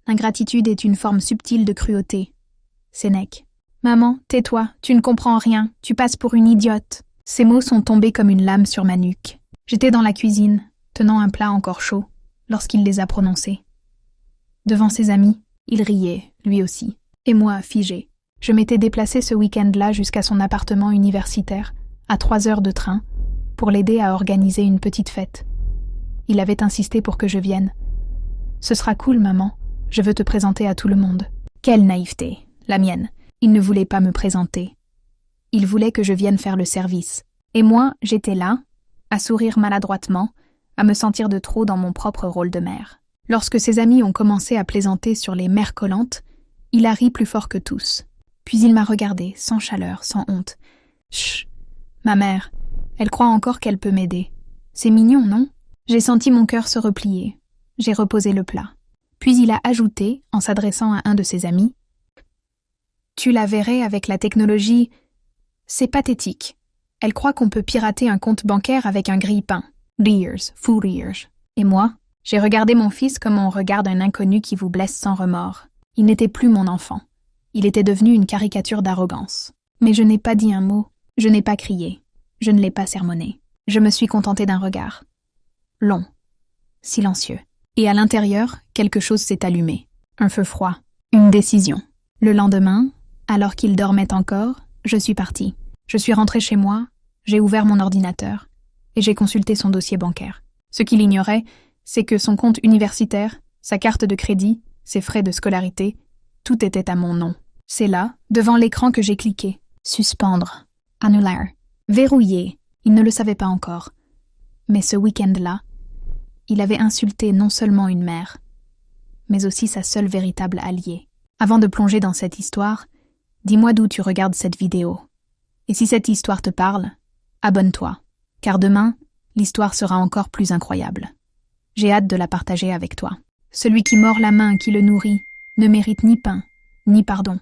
L'ingratitude est une forme subtile de cruauté. Sénèque. Maman, tais-toi, tu ne comprends rien, tu passes pour une idiote. Ces mots sont tombés comme une lame sur ma nuque. J'étais dans la cuisine, tenant un plat encore chaud, lorsqu'il les a prononcés. Devant ses amis, il riait, lui aussi. Et moi, figée. Je m'étais déplacée ce week-end-là jusqu'à son appartement universitaire, à 3 heures de train, pour l'aider à organiser une petite fête. Il avait insisté pour que je vienne. « Ce sera cool, maman. Je veux te présenter à tout le monde. » Quelle naïveté, la mienne. Il ne voulait pas me présenter. Il voulait que je vienne faire le service. Et moi, j'étais là, à sourire maladroitement, à me sentir de trop dans mon propre rôle de mère. Lorsque ses amis ont commencé à plaisanter sur les mères collantes, il a ri plus fort que tous. Puis il m'a regardé, sans chaleur, sans honte. « Chut, ma mère, elle croit encore qu'elle peut m'aider. C'est mignon, non ?» J'ai senti mon cœur se replier. J'ai reposé le plat. Puis il a ajouté, en s'adressant à un de ses amis, « Tu la verrais avec la technologie. C'est pathétique. Elle croit qu'on peut pirater un compte bancaire avec un grille-pain. Rires, fou rires. » Et moi, j'ai regardé mon fils comme on regarde un inconnu qui vous blesse sans remords. Il n'était plus mon enfant. Il était devenu une caricature d'arrogance. Mais je n'ai pas dit un mot. Je n'ai pas crié. Je ne l'ai pas sermonné. Je me suis contentée d'un regard. Long. Silencieux. Et à l'intérieur, quelque chose s'est allumé. Un feu froid. Une décision. Le lendemain, alors qu'il dormait encore, je suis partie. Je suis rentrée chez moi, j'ai ouvert mon ordinateur et j'ai consulté son dossier bancaire. Ce qu'il ignorait, c'est que son compte universitaire, sa carte de crédit, ses frais de scolarité, tout était à mon nom. C'est là, devant l'écran, que j'ai cliqué. Suspendre. Annuler. Verrouiller. Il ne le savait pas encore. Mais ce week-end-là, il avait insulté non seulement une mère, mais aussi sa seule véritable alliée. Avant de plonger dans cette histoire, dis-moi d'où tu regardes cette vidéo. Et si cette histoire te parle, abonne-toi, car demain, l'histoire sera encore plus incroyable. J'ai hâte de la partager avec toi. Celui qui mord la main qui le nourrit ne mérite ni pain, ni pardon.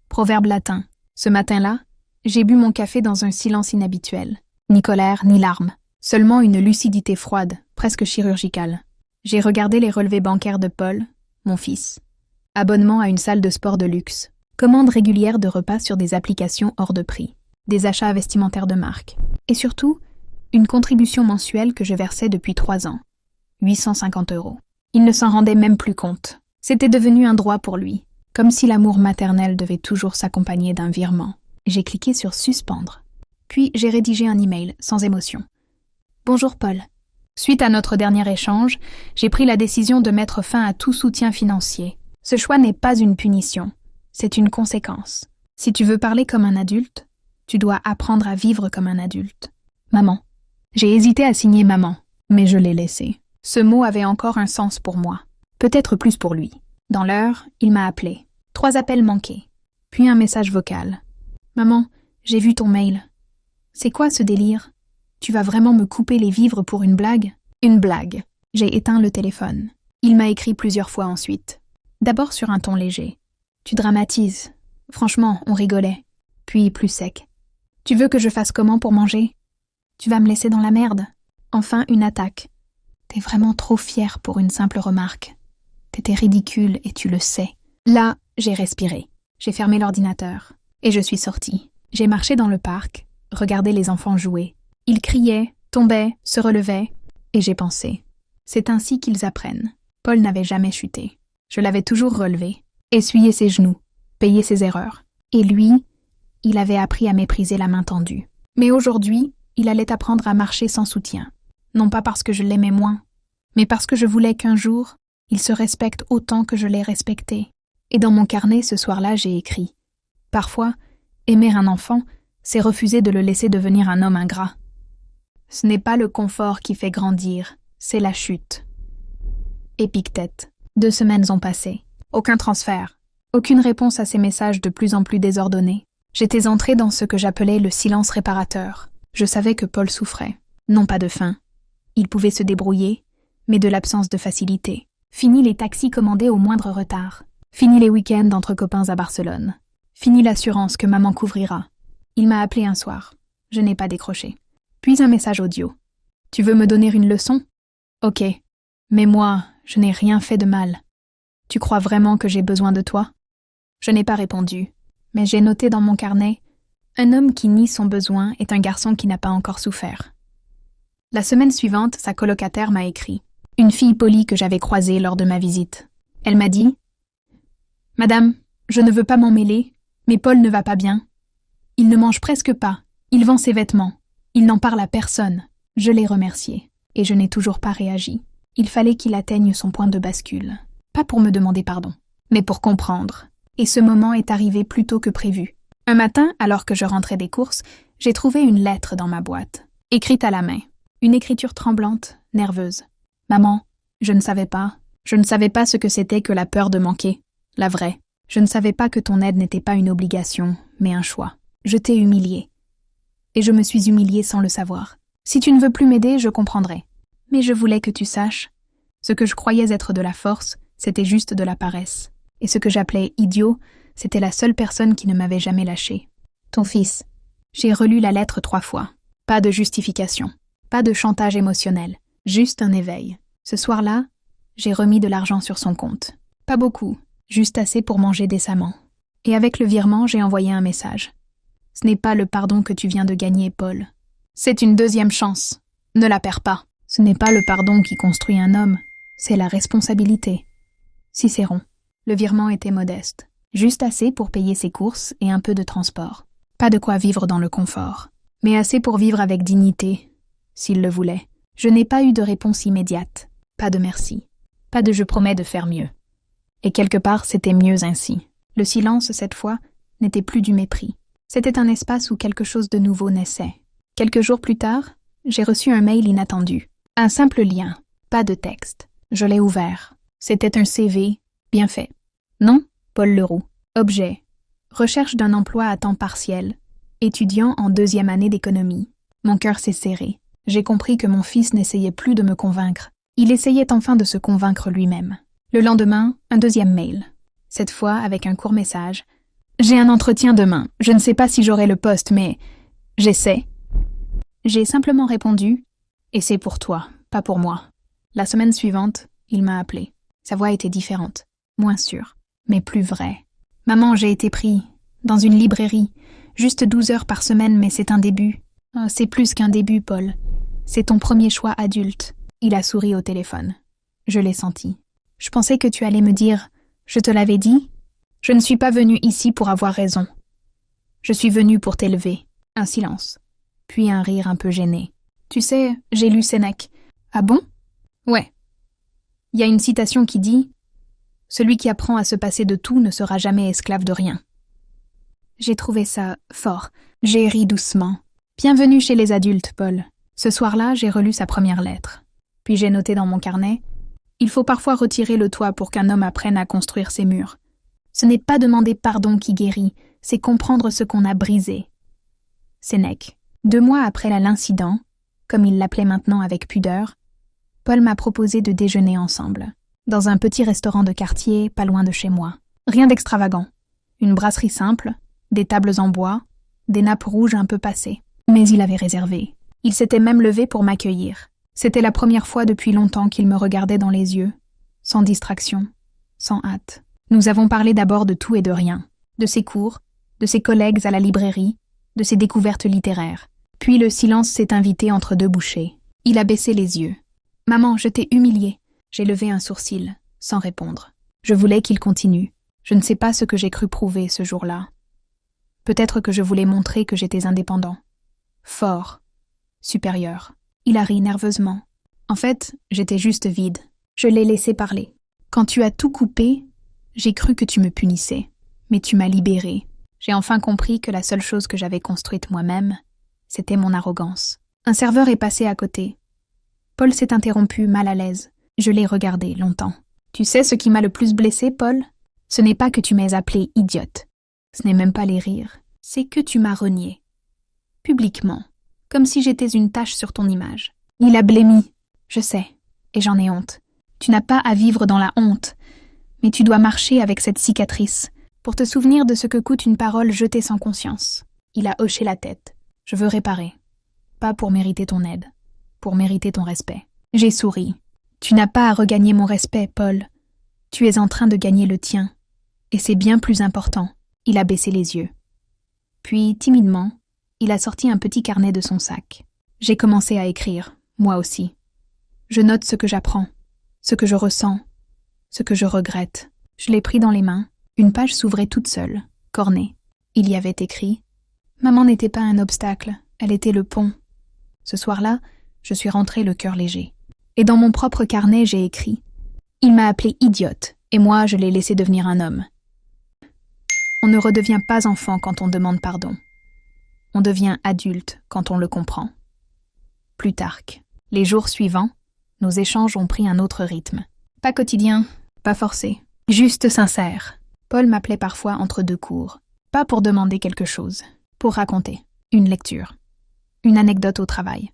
Proverbe latin. Ce matin-là, j'ai bu mon café dans un silence inhabituel. Ni colère, ni larmes. Seulement une lucidité froide, presque chirurgicale. J'ai regardé les relevés bancaires de Paul, mon fils. Abonnement à une salle de sport de luxe. Commande régulière de repas sur des applications hors de prix. Des achats vestimentaires de marque. Et surtout, une contribution mensuelle que je versais depuis 3 ans. 850 €. Il ne s'en rendait même plus compte. C'était devenu un droit pour lui. Comme si l'amour maternel devait toujours s'accompagner d'un virement. J'ai cliqué sur « Suspendre ». Puis j'ai rédigé un email, sans émotion. « Bonjour Paul. Suite à notre dernier échange, j'ai pris la décision de mettre fin à tout soutien financier. Ce choix n'est pas une punition, c'est une conséquence. Si tu veux parler comme un adulte, tu dois apprendre à vivre comme un adulte. Maman. » J'ai hésité à signer maman, mais je l'ai laissé. Ce mot avait encore un sens pour moi, peut-être plus pour lui. Dans l'heure, il m'a appelé. 3 appels manqués, puis un message vocal. « Maman, j'ai vu ton mail. C'est quoi ce délire? Tu vas vraiment me couper les vivres pour une blague? » Une blague. J'ai éteint le téléphone. Il m'a écrit plusieurs fois ensuite. D'abord sur un ton léger. « Tu dramatises. Franchement, on rigolait. » Puis plus sec. « Tu veux que je fasse comment pour manger? Tu vas me laisser dans la merde. » Enfin, une attaque. « T'es vraiment trop fière pour une simple remarque. T'étais ridicule et tu le sais. » Là, j'ai respiré. J'ai fermé l'ordinateur. Et je suis sortie. J'ai marché dans le parc, regardé les enfants jouer. Ils criaient, tombaient, se relevaient. Et j'ai pensé. C'est ainsi qu'ils apprennent. Paul n'avait jamais chuté. Je l'avais toujours relevé, essuyé ses genoux, payé ses erreurs. Et lui, il avait appris à mépriser la main tendue. Mais aujourd'hui, il allait apprendre à marcher sans soutien. Non pas parce que je l'aimais moins, mais parce que je voulais qu'un jour, il se respecte autant que je l'ai respecté. Et dans mon carnet, ce soir-là, j'ai écrit. Parfois, aimer un enfant, c'est refuser de le laisser devenir un homme ingrat. Ce n'est pas le confort qui fait grandir, c'est la chute. Épictète. 2 semaines ont passé. Aucun transfert. Aucune réponse à ces messages de plus en plus désordonnés. J'étais entrée dans ce que j'appelais le silence réparateur. Je savais que Paul souffrait. Non pas de faim. Il pouvait se débrouiller, mais de l'absence de facilité. Fini les taxis commandés au moindre retard. Fini les week-ends entre copains à Barcelone. Fini l'assurance que maman couvrira. Il m'a appelé un soir. Je n'ai pas décroché. Puis un message audio. Tu veux me donner une leçon? Ok. Mais moi, je n'ai rien fait de mal. Tu crois vraiment que j'ai besoin de toi? Je n'ai pas répondu, mais j'ai noté dans mon carnet: un homme qui nie son besoin est un garçon qui n'a pas encore souffert. La semaine suivante, sa colocataire m'a écrit. Une fille polie que j'avais croisée lors de ma visite. Elle m'a dit: Madame, je ne veux pas m'en mêler, mais Paul ne va pas bien. Il ne mange presque pas, il vend ses vêtements, il n'en parle à personne. Je l'ai remercié, et je n'ai toujours pas réagi. Il fallait qu'il atteigne son point de bascule. Pas pour me demander pardon, mais pour comprendre. Et ce moment est arrivé plus tôt que prévu. Un matin, alors que je rentrais des courses, j'ai trouvé une lettre dans ma boîte, écrite à la main. Une écriture tremblante, nerveuse. Maman, je ne savais pas ce que c'était que la peur de manquer, la vraie. Je ne savais pas que ton aide n'était pas une obligation, mais un choix. Je t'ai humiliée. Et je me suis humiliée sans le savoir. Si tu ne veux plus m'aider, je comprendrai. Mais je voulais que tu saches. Ce que je croyais être de la force, c'était juste de la paresse. Et ce que j'appelais idiot, c'était la seule personne qui ne m'avait jamais lâché. Ton fils. J'ai relu la lettre 3 fois. Pas de justification. Pas de chantage émotionnel. Juste un éveil. Ce soir-là, j'ai remis de l'argent sur son compte. Pas beaucoup, juste assez pour manger décemment. Et avec le virement, j'ai envoyé un message. Ce n'est pas le pardon que tu viens de gagner, Paul. C'est une deuxième chance. Ne la perds pas. Ce n'est pas le pardon qui construit un homme, c'est la responsabilité. Cicéron. Le virement était modeste. Juste assez pour payer ses courses et un peu de transport. Pas de quoi vivre dans le confort, mais assez pour vivre avec dignité, s'il le voulait. Je n'ai pas eu de réponse immédiate. Pas de merci. Pas de je promets de faire mieux. Et quelque part, c'était mieux ainsi. Le silence, cette fois, n'était plus du mépris. C'était un espace où quelque chose de nouveau naissait. Quelques jours plus tard, j'ai reçu un mail inattendu. Un simple lien, pas de texte. Je l'ai ouvert. C'était un CV, bien fait. Nom, Paul Leroux. Objet, recherche d'un emploi à temps partiel. Étudiant en 2e année d'économie. Mon cœur s'est serré. J'ai compris que mon fils n'essayait plus de me convaincre. Il essayait enfin de se convaincre lui-même. Le lendemain, un 2e mail. Cette fois, avec un court message. J'ai un entretien demain. Je ne sais pas si j'aurai le poste, mais j'essaie. J'ai simplement répondu: et c'est pour toi, pas pour moi. La semaine suivante, il m'a appelé. Sa voix était différente, moins sûre, mais plus vraie. Maman, j'ai été pris dans une librairie. Juste 12 heures par semaine, mais c'est un début. Oh, c'est plus qu'un début, Paul. C'est ton premier choix adulte. Il a souri au téléphone. Je l'ai senti. Je pensais que tu allais me dire: je te l'avais dit. Je ne suis pas venue ici pour avoir raison. Je suis venue pour t'élever. Un silence. Puis un rire un peu gêné. Tu sais, j'ai lu Sénèque. Ah bon? Ouais. Il y a une citation qui dit: celui qui apprend à se passer de tout ne sera jamais esclave de rien. J'ai trouvé ça fort. J'ai ri doucement. Bienvenue chez les adultes, Paul. Ce soir-là, j'ai relu sa première lettre. Puis j'ai noté dans mon carnet: il faut parfois retirer le toit pour qu'un homme apprenne à construire ses murs. Ce n'est pas demander pardon qui guérit, c'est comprendre ce qu'on a brisé. Sénèque. 2 mois après l'incident, comme il l'appelait maintenant avec pudeur, Paul m'a proposé de déjeuner ensemble, dans un petit restaurant de quartier pas loin de chez moi. Rien d'extravagant. Une brasserie simple, des tables en bois, des nappes rouges un peu passées. Mais il avait réservé. Il s'était même levé pour m'accueillir. C'était la première fois depuis longtemps qu'il me regardait dans les yeux, sans distraction, sans hâte. Nous avons parlé d'abord de tout et de rien, de ses cours, de ses collègues à la librairie, de ses découvertes littéraires. Puis le silence s'est invité entre 2 bouchées. Il a baissé les yeux. « Maman, je t'ai humiliée. » J'ai levé un sourcil, sans répondre. Je voulais qu'il continue. Je ne sais pas ce que j'ai cru prouver ce jour-là. Peut-être que je voulais montrer que j'étais indépendant. Fort. Supérieur. Il a ri nerveusement. En fait, j'étais juste vide. Je l'ai laissé parler. Quand tu as tout coupé, j'ai cru que tu me punissais. Mais tu m'as libérée. J'ai enfin compris que la seule chose que j'avais construite moi-même, c'était mon arrogance. Un serveur est passé à côté. Paul s'est interrompu, mal à l'aise. Je l'ai regardé longtemps. Tu sais ce qui m'a le plus blessé, Paul? Ce n'est pas que tu m'aies appelée idiote. Ce n'est même pas les rires. C'est que tu m'as renié. Publiquement. Comme si j'étais une tache sur ton image. Il a blêmi. Je sais. Et j'en ai honte. Tu n'as pas à vivre dans la honte. Mais tu dois marcher avec cette cicatrice, pour te souvenir de ce que coûte une parole jetée sans conscience. Il a hoché la tête. Je veux réparer. Pas pour mériter ton aide. Pour mériter ton respect. J'ai souri. Tu n'as pas à regagner mon respect, Paul. Tu es en train de gagner le tien. Et c'est bien plus important. Il a baissé les yeux. Puis, timidement, il a sorti un petit carnet de son sac. J'ai commencé à écrire, moi aussi. Je note ce que j'apprends, ce que je ressens, ce que je regrette. Je l'ai pris dans les mains. Une page s'ouvrait toute seule, cornée. Il y avait écrit « Maman n'était pas un obstacle, elle était le pont. » Ce soir-là, je suis rentrée le cœur léger. Et dans mon propre carnet, j'ai écrit « Il m'a appelée idiote, et moi, je l'ai laissé devenir un homme. » On ne redevient pas enfant quand on demande pardon. On devient adulte quand on le comprend. Plutarque. Les jours suivants, nos échanges ont pris un autre rythme. Pas quotidien, pas forcé, juste sincère. Paul m'appelait parfois entre deux cours. Pas pour demander quelque chose, pour raconter. Une lecture. Une anecdote au travail.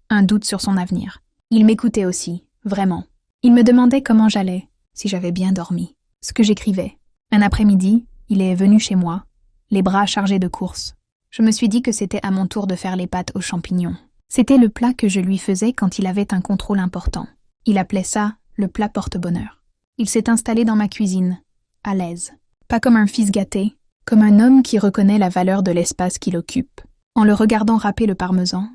Un doute sur son avenir. Il m'écoutait aussi, vraiment. Il me demandait comment j'allais, si j'avais bien dormi. Ce que j'écrivais. Un après-midi, il est venu chez moi, les bras chargés de courses. Je me suis dit que c'était à mon tour de faire les pâtes aux champignons. C'était le plat que je lui faisais quand il avait un contrôle important. Il appelait ça le plat porte-bonheur. Il s'est installé dans ma cuisine, à l'aise. Pas comme un fils gâté, comme un homme qui reconnaît la valeur de l'espace qu'il occupe. En le regardant râper le parmesan,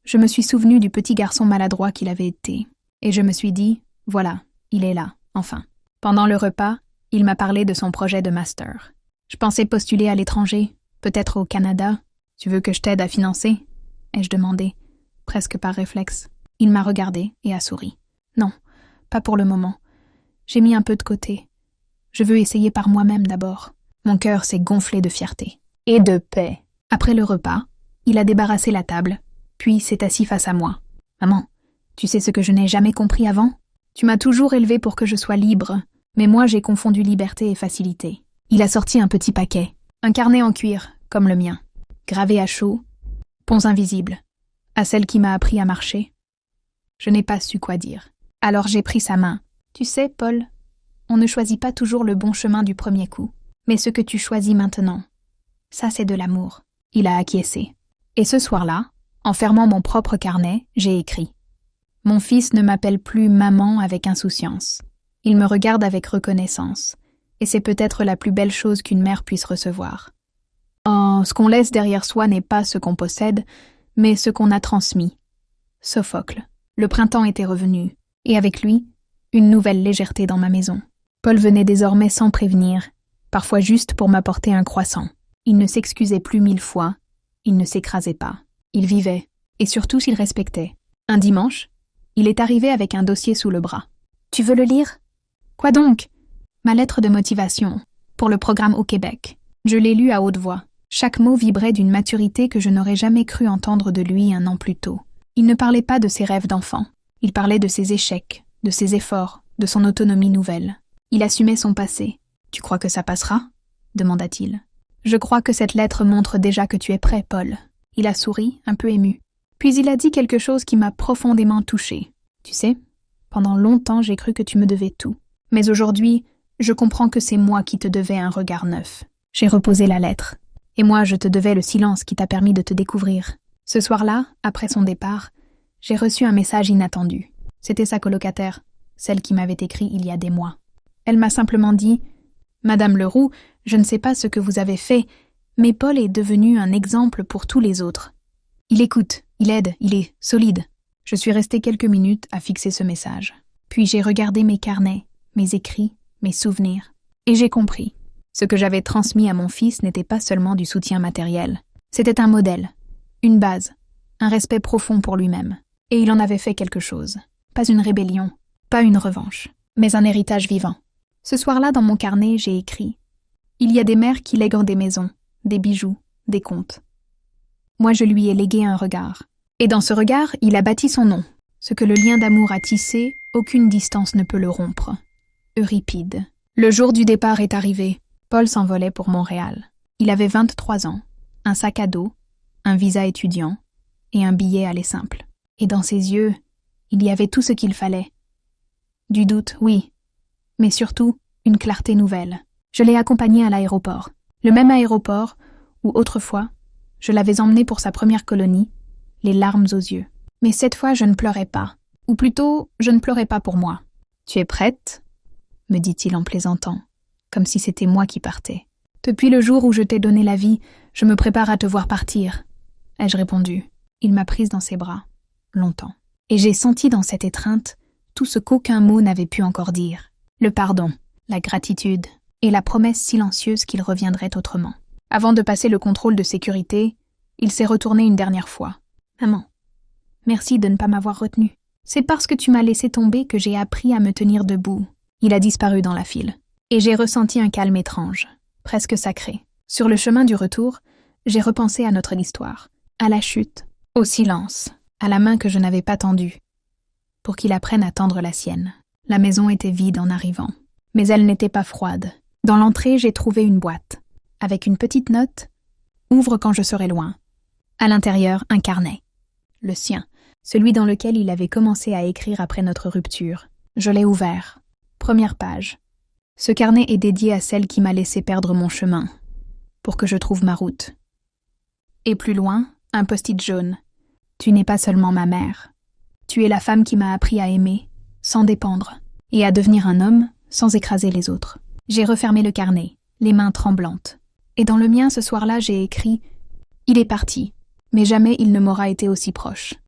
je me suis souvenu du petit garçon maladroit qu'il avait été. Et je me suis dit, voilà, il est là, enfin. Pendant le repas, il m'a parlé de son projet de master. Je pensais postuler à l'étranger, peut-être au Canada. Tu veux que je t'aide à financer ? Ai-je demandé, presque par réflexe. Il m'a regardé et a souri. Non, pas pour le moment. J'ai mis un peu de côté. Je veux essayer par moi-même d'abord. Mon cœur s'est gonflé de fierté. Et de paix. Après le repas, il a débarrassé la table, puis s'est assis face à moi. « Maman, tu sais ce que je n'ai jamais compris avant ? Tu m'as toujours élevée pour que je sois libre, mais moi j'ai confondu liberté et facilité. » Il a sorti un petit paquet, un carnet en cuir, comme le mien, gravé à chaud, ponts invisibles, à celle qui m'a appris à marcher. Je n'ai pas su quoi dire. Alors j'ai pris sa main. « Tu sais, Paul, on ne choisit pas toujours le bon chemin du premier coup, mais ce que tu choisis maintenant, ça c'est de l'amour. » Il a acquiescé. Et ce soir-là, en fermant mon propre carnet, j'ai écrit. Mon fils ne m'appelle plus maman avec insouciance. Il me regarde avec reconnaissance. Et c'est peut-être la plus belle chose qu'une mère puisse recevoir. Oh, ce qu'on laisse derrière soi n'est pas ce qu'on possède, mais ce qu'on a transmis. Sophocle. Le printemps était revenu, et avec lui, une nouvelle légèreté dans ma maison. Paul venait désormais sans prévenir, parfois juste pour m'apporter un croissant. Il ne s'excusait plus 1000 fois, il ne s'écrasait pas. Il vivait, et surtout s'il respectait. Un dimanche, il est arrivé avec un dossier sous le bras. « Tu veux le lire ?»« Quoi donc ?» ?»« Ma lettre de motivation, pour le programme au Québec. » Je l'ai lu à haute voix. Chaque mot vibrait d'une maturité que je n'aurais jamais cru entendre de lui un an plus tôt. Il ne parlait pas de ses rêves d'enfant. Il parlait de ses échecs, de ses efforts, de son autonomie nouvelle. Il assumait son passé. « Tu crois que ça passera ?» demanda-t-il. « Je crois que cette lettre montre déjà que tu es prêt, Paul. » Il a souri, un peu ému. Puis il a dit quelque chose qui m'a profondément touchée. « Tu sais, pendant longtemps j'ai cru que tu me devais tout. Mais aujourd'hui, je comprends que c'est moi qui te devais un regard neuf. » J'ai reposé la lettre. Et moi, je te devais le silence qui t'a permis de te découvrir. Ce soir-là, après son départ, j'ai reçu un message inattendu. C'était sa colocataire, celle qui m'avait écrit il y a des mois. Elle m'a simplement dit « Madame Leroux, je ne sais pas ce que vous avez fait, mais Paul est devenu un exemple pour tous les autres. Il écoute, il aide, il est solide. » Je suis restée quelques minutes à fixer ce message. Puis j'ai regardé mes carnets, mes écrits, mes souvenirs, et j'ai compris. Ce que j'avais transmis à mon fils n'était pas seulement du soutien matériel. C'était un modèle, une base, un respect profond pour lui-même. Et il en avait fait quelque chose. Pas une rébellion, pas une revanche, mais un héritage vivant. Ce soir-là, dans mon carnet, j'ai écrit « Il y a des mères qui lèguent des maisons, des bijoux, des contes. Moi, je lui ai légué un regard. Et dans ce regard, il a bâti son nom. Ce que le lien d'amour a tissé, aucune distance ne peut le rompre. » Euripide. Le jour du départ est arrivé. Paul s'envolait pour Montréal. Il avait 23 ans, un sac à dos, un visa étudiant et un billet aller simple. Et dans ses yeux, il y avait tout ce qu'il fallait. Du doute, oui, mais surtout une clarté nouvelle. Je l'ai accompagné à l'aéroport. Le même aéroport où, autrefois, je l'avais emmené pour sa première colonie, les larmes aux yeux. Mais cette fois, je ne pleurais pas. Ou plutôt, je ne pleurais pas pour moi. « Tu es prête ?» me dit-il en plaisantant, comme si c'était moi qui partais. Depuis le jour où je t'ai donné la vie, je me prépare à te voir partir, ai-je répondu. Il m'a prise dans ses bras, longtemps. Et j'ai senti dans cette étreinte tout ce qu'aucun mot n'avait pu encore dire. Le pardon, la gratitude et la promesse silencieuse qu'il reviendrait autrement. Avant de passer le contrôle de sécurité, il s'est retourné une dernière fois. « Maman, merci de ne pas m'avoir retenue. C'est parce que tu m'as laissé tomber que j'ai appris à me tenir debout. » Il a disparu dans la file. Et j'ai ressenti un calme étrange, presque sacré. Sur le chemin du retour, j'ai repensé à notre histoire, à la chute, au silence, à la main que je n'avais pas tendue, pour qu'il apprenne à tendre la sienne. La maison était vide en arrivant, mais elle n'était pas froide. Dans l'entrée, j'ai trouvé une boîte, avec une petite note « Ouvre quand je serai loin ». À l'intérieur, un carnet. Le sien, celui dans lequel il avait commencé à écrire après notre rupture. Je l'ai ouvert. Première page. Ce carnet est dédié à celle qui m'a laissé perdre mon chemin, pour que je trouve ma route. Et plus loin, un post-it jaune. Tu n'es pas seulement ma mère. Tu es la femme qui m'a appris à aimer, sans dépendre, et à devenir un homme sans écraser les autres. J'ai refermé le carnet, les mains tremblantes. Et dans le mien, ce soir-là, j'ai écrit « Il est parti, mais jamais il ne m'aura été aussi proche. »